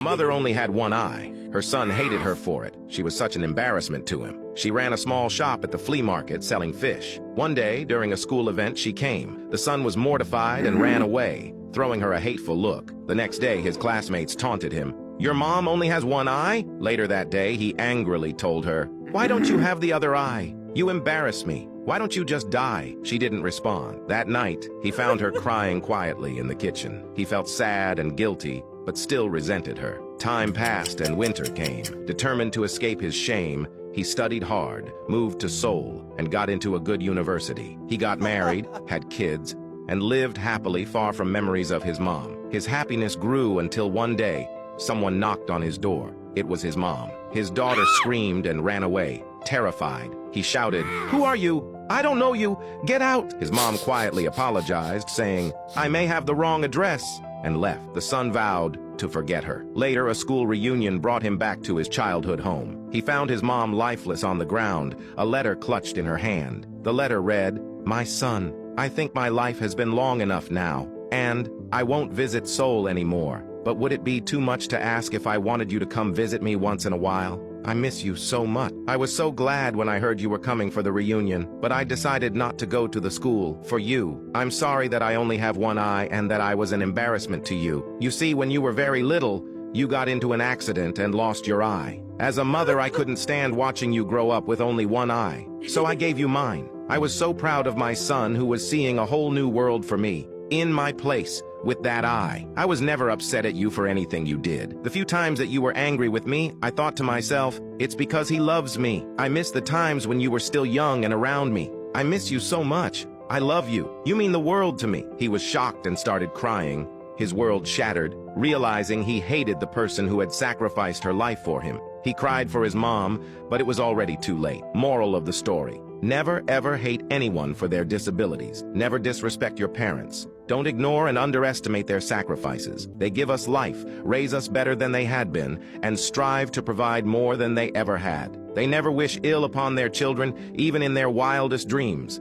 Mother only had one eye. Her son hated her for it. She was such an embarrassment to him. She ran a small shop at the flea market selling fish. One day, during a school event, she came. The son was mortified and ran away, throwing her a hateful look. The next day, his classmates taunted him. "Your mom only has one eye?" Later that day, he angrily told her, "Why don't you have the other eye? You embarrass me. Why don't you just die?" She didn't respond. That night, he found her crying quietly in the kitchen. He felt sad and guilty, but still resented her. Time passed and winter came. Determined to escape his shame, he studied hard, moved to Seoul, and got into a good university. He got married, had kids, and lived happily far from memories of his mom. His happiness grew until one day, someone knocked on his door. It was his mom. His daughter screamed and ran away, terrified. He shouted, "Who are you? I don't know you. Get out!" His mom quietly apologized, saying, "I may have the wrong address," and left. The son vowed to forget her. Later, a school reunion brought him back to his childhood home. He found his mom lifeless on the ground, a letter clutched in her hand. The letter read, "My son, I think my life has been long enough now, and I won't visit Seoul anymore. But would it be too much to ask if I wanted you to come visit me once in a while? I miss you so much. I was so glad when I heard you were coming for the reunion, but I decided not to go to the school for you. I'm sorry that I only have one eye and that I was an embarrassment to you. You see, when you were very little, you got into an accident and lost your eye. As a mother, I couldn't stand watching you grow up with only one eye, so I gave you mine. I was so proud of my son who was seeing a whole new world for me, in my place, with that eye. I was never upset at you for anything you did. The few times that you were angry with me, I thought to myself, it's because he loves me. I miss the times when you were still young and around me. I miss you so much. I love you. You mean the world to me." He was shocked and started crying. His world shattered, realizing he hated the person who had sacrificed her life for him. He cried for his mom, but it was already too late. Moral of the story: never ever hate anyone for their disabilities. Never disrespect your parents. Don't ignore and underestimate their sacrifices. They give us life, raise us better than they had been, and strive to provide more than they ever had. They never wish ill upon their children, even in their wildest dreams.